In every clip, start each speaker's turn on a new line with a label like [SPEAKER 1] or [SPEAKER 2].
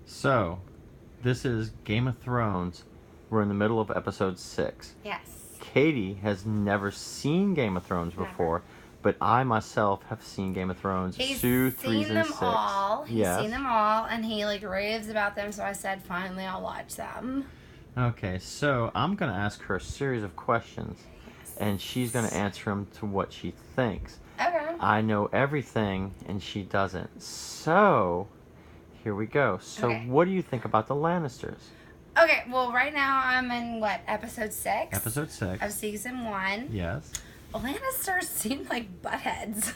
[SPEAKER 1] So, this is Game of Thrones. We're in the middle of episode 6.
[SPEAKER 2] Yes.
[SPEAKER 1] Katie has never seen Game of Thrones before, but I myself have seen Game of Thrones.
[SPEAKER 2] He's
[SPEAKER 1] 2, 3,
[SPEAKER 2] seen
[SPEAKER 1] and
[SPEAKER 2] them
[SPEAKER 1] 6.
[SPEAKER 2] all. He's
[SPEAKER 1] Yes.
[SPEAKER 2] seen them all, and he raves about them. So I said, finally, I'll watch them.
[SPEAKER 1] Okay, so I'm gonna ask her a series of questions, and she's gonna answer them to what she thinks.
[SPEAKER 2] Okay.
[SPEAKER 1] I know everything, and she doesn't. So, here we go. So,
[SPEAKER 2] Okay.
[SPEAKER 1] what do you think about the Lannisters?
[SPEAKER 2] Okay. Well, right now I'm in episode 6.
[SPEAKER 1] Episode 6.
[SPEAKER 2] Of season 1.
[SPEAKER 1] Yes.
[SPEAKER 2] Lannisters seem like buttheads.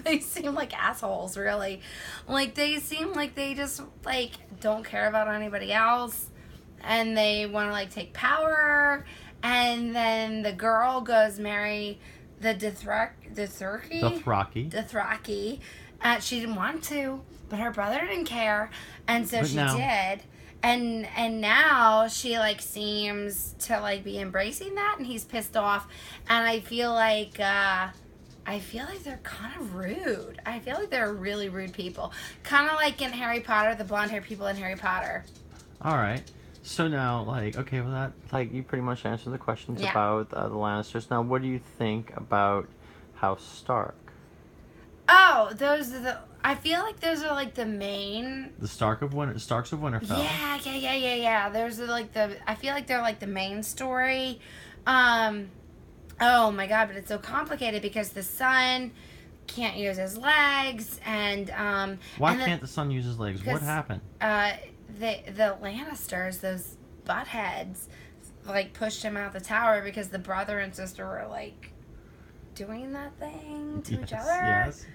[SPEAKER 2] They seem like assholes, really. They seem like they just don't care about anybody else, and they want to take power. And then the girl goes marry the Dothraki. She didn't want to, but her brother didn't care, and so she did. And now she seems to be embracing that, and he's pissed off. And I feel like they're kind of rude. I feel like they're really rude people, kind of like in Harry Potter, the blonde haired people in Harry Potter.
[SPEAKER 1] All right. So now, okay, well that you pretty much answered the questions about the Lannisters. Now, what do you think about House Stark?
[SPEAKER 2] Oh, those are I feel like those are the main.
[SPEAKER 1] The Starks of Winterfell.
[SPEAKER 2] Yeah. Those are I feel like they're the main story. Oh my god, but it's so complicated because the son can't use his legs, and
[SPEAKER 1] Why can't the son use his legs? What happened?
[SPEAKER 2] The Lannisters, those buttheads, pushed him out the tower because the brother and sister were doing that thing to each other.
[SPEAKER 1] Yes.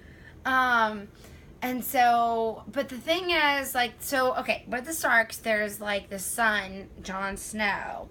[SPEAKER 2] And so, but the thing is, with the Starks, there's the son, Jon Snow,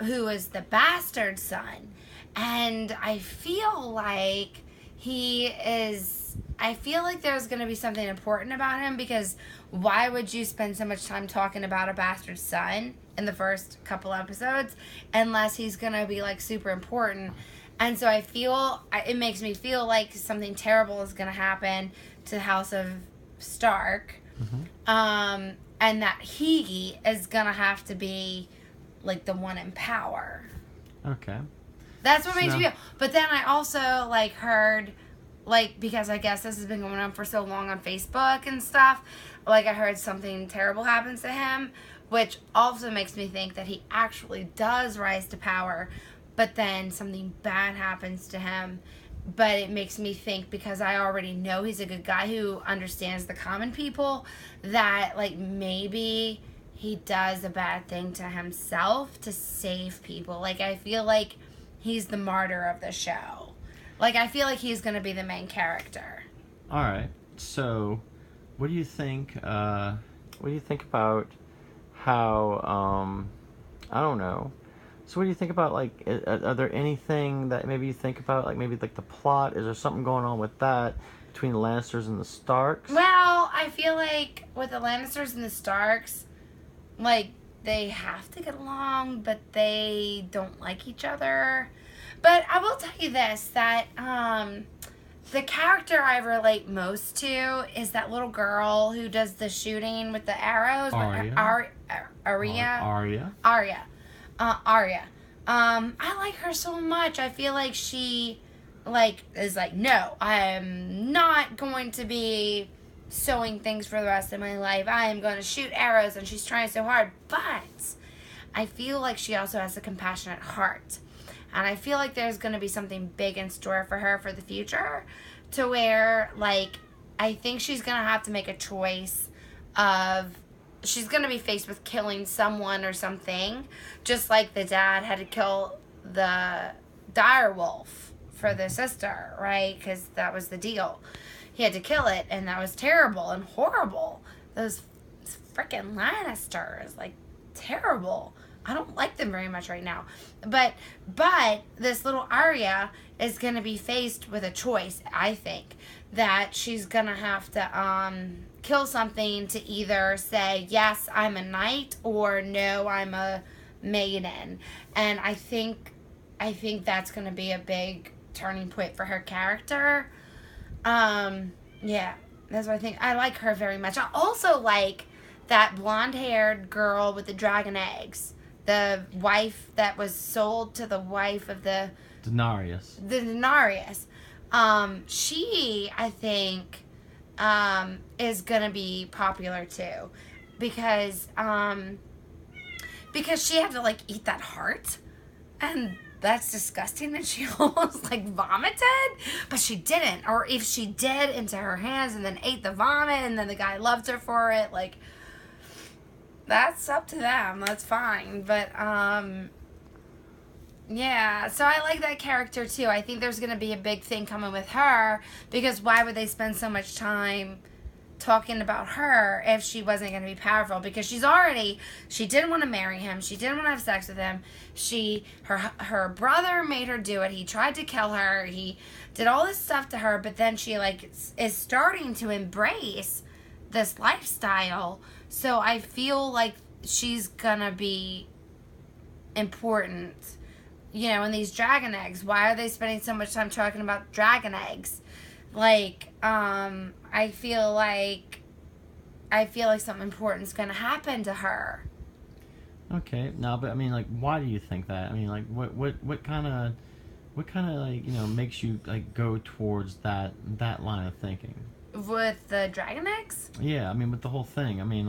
[SPEAKER 2] who is the bastard son. And I feel like I feel like there's going to be something important about him, because why would you spend so much time talking about a bastard son in the first couple episodes unless he's going to be super important? And so it makes me feel like something terrible is going to happen to the House of Stark.
[SPEAKER 1] Mm-hmm.
[SPEAKER 2] And that he is going to have to be the one in power.
[SPEAKER 1] Okay.
[SPEAKER 2] That's what makes me feel. But then I also heard, because I guess this has been going on for so long on Facebook and stuff, I heard something terrible happens to him, which also makes me think that he actually does rise to power, but then something bad happens to him. But it makes me think, because I already know he's a good guy who understands the common people, that maybe he does a bad thing to himself to save people. I feel like he's the martyr of the show. I feel like he's going to be the main character.
[SPEAKER 1] All right. So, what do you think? What do you think about how? I don't know. So, what do you think about are there anything that maybe you think about maybe the plot? Is there something going on with that between the Lannisters and the Starks?
[SPEAKER 2] Well, I feel like with the Lannisters and the Starks, they have to get along, but they don't like each other. But I will tell you this, that the character I relate most to is that little girl who does the shooting with the arrows. Arya. I like her so much. I feel like she is no, I am not going to be sewing things for the rest of my life. I am going to shoot arrows, and she's trying so hard. But I feel like she also has a compassionate heart. And I feel like there's going to be something big in store for her for the future, to where, I think she's going to have to make a choice of, she's going to be faced with killing someone or something, just like the dad had to kill the direwolf for the sister, right? Because that was the deal. He had to kill it, and that was terrible and horrible. Those freaking Lannisters, terrible. I don't like them very much right now. But this little Arya is going to be faced with a choice, I think, that she's going to have to kill something to either say, yes, I'm a knight, or no, I'm a maiden. And I think that's going to be a big turning point for her character. Yeah, that's what I think. I like her very much. I also like that blonde-haired girl with the dragon eggs, the wife that was sold to the wife of the
[SPEAKER 1] Denarius.
[SPEAKER 2] Denarius. She, I think, is gonna be popular too, because she had to like eat that heart, and that's disgusting, and she almost like vomited, but she didn't. Or if she did, into her hands and then ate the vomit, and then the guy loved her for it, like, that's up to them. That's fine. But yeah, so I like that character too. I think there's gonna be a big thing coming with her, because why would they spend so much time talking about her if she wasn't going to be powerful? Because she didn't want to marry him, she didn't want to have sex with him, her brother made her do it, he tried to kill her, he did all this stuff to her, but then she like is starting to embrace this lifestyle. So I feel like she's gonna be important, and these dragon eggs. Why are they spending so much time talking about dragon eggs? Like, I feel like something important's gonna happen to her.
[SPEAKER 1] Okay, no, but I mean, like, why do you think that? I mean, like, what kind of like, makes you like go towards that line of thinking?
[SPEAKER 2] With the dragon eggs?
[SPEAKER 1] Yeah, I mean, with the whole thing. I mean,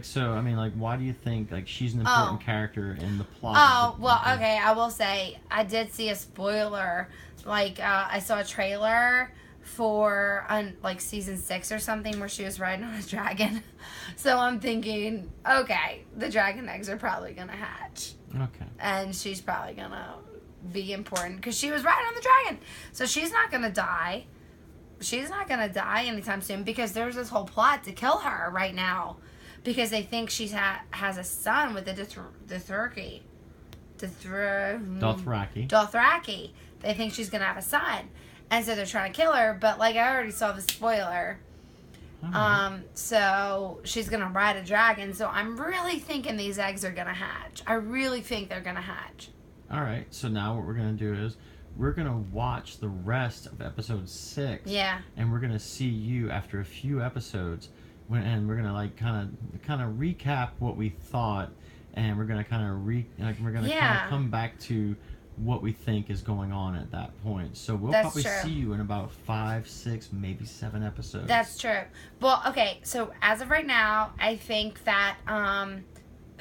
[SPEAKER 1] so, I mean, like, why do you think like she's an important character in the plot?
[SPEAKER 2] Okay, I will say I did see a spoiler. Like, I saw a trailer for like season 6 or something, where she was riding on a dragon. So I'm thinking, okay, the dragon eggs are probably gonna hatch.
[SPEAKER 1] Okay.
[SPEAKER 2] And she's probably gonna be important because she was riding on the dragon. So she's not gonna die. She's not gonna die anytime soon, because there's this whole plot to kill her right now, because they think she has a son with the Dothraki. They think she's gonna have a son. And so they're trying to kill her, but like I already saw the spoiler. So she's gonna ride a dragon. So I'm really thinking these eggs are gonna hatch. I really think they're gonna hatch.
[SPEAKER 1] All right. So now what we're gonna do is we're gonna watch the rest of episode 6.
[SPEAKER 2] Yeah.
[SPEAKER 1] And we're gonna see you after a few episodes, and we're gonna like kind of recap what we thought, and we're gonna kind of come back to what we think is going on at that point. So we'll probably see you in about 5, 6, maybe 7 episodes.
[SPEAKER 2] That's true. Well, okay, so as of right now, I think that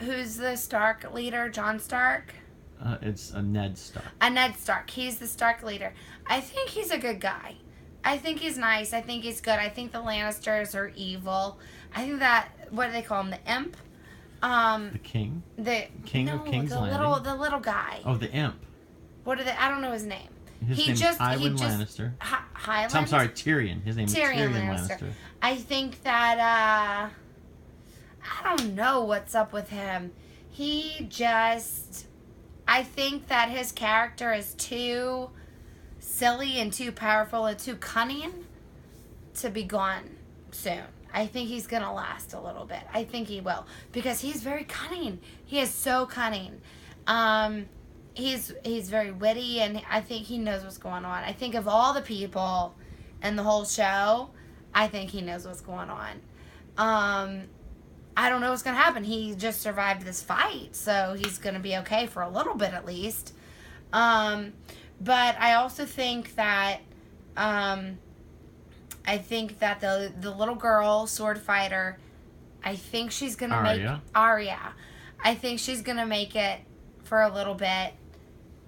[SPEAKER 2] who's the Stark leader? Jon Stark?
[SPEAKER 1] It's a Ned Stark.
[SPEAKER 2] A Ned Stark. He's the Stark leader. I think he's a good guy. I think he's nice. I think he's good. I think the Lannisters are evil. I think that, what do they call him? The Imp?
[SPEAKER 1] The King?
[SPEAKER 2] The
[SPEAKER 1] King of King's Landing?
[SPEAKER 2] The little guy.
[SPEAKER 1] Oh, the Imp.
[SPEAKER 2] What are they? I don't know his name.
[SPEAKER 1] His name's Tywin Lannister.
[SPEAKER 2] Highland?
[SPEAKER 1] I'm sorry, Tyrion. His name is Tyrion Lannister.
[SPEAKER 2] I think that, I don't know what's up with him. I think that his character is too silly and too powerful and too cunning to be gone soon. I think he's going to last a little bit. I think he will. Because he's very cunning. He is so cunning. He's very witty, and I think he knows what's going on. I think of all the people in the whole show, I think he knows what's going on. I don't know what's going to happen. He just survived this fight, so he's going to be okay for a little bit at least. But I also think that the little girl sword fighter, I think she's going to make Arya. I think she's going to make it for a little bit.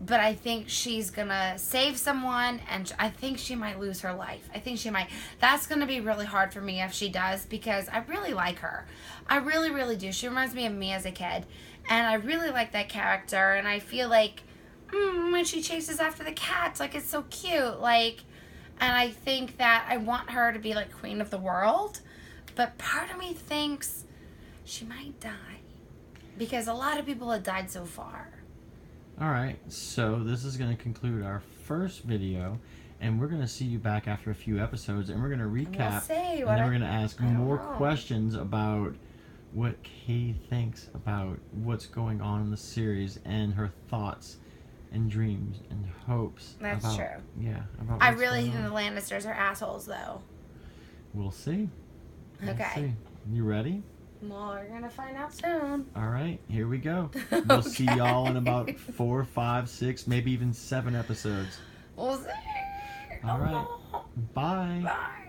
[SPEAKER 2] But I think she's going to save someone, and I think she might lose her life. I think she might. That's going to be really hard for me if she does, because I really like her. I really, really do. She reminds me of me as a kid. And I really like that character, and I feel like when she chases after the cats, like, it's so cute. Like, and I think that I want her to be, like, queen of the world. But part of me thinks she might die, because a lot of people have died so far.
[SPEAKER 1] Alright, so this is going to conclude our first video, and we're going to see you back after a few episodes, and we're going to recap, and then we're going to ask more questions about what Katie thinks about what's going on in the series, and her thoughts and dreams and hopes.
[SPEAKER 2] That's true.
[SPEAKER 1] Yeah. About
[SPEAKER 2] I really think the Lannisters are assholes, though.
[SPEAKER 1] We'll see.
[SPEAKER 2] Okay.
[SPEAKER 1] You ready?
[SPEAKER 2] Well, we're gonna find out soon.
[SPEAKER 1] All right, here we go. We'll see y'all in about 4, 5, 6, maybe even 7 episodes.
[SPEAKER 2] We'll see.
[SPEAKER 1] All right. Bye.
[SPEAKER 2] Bye.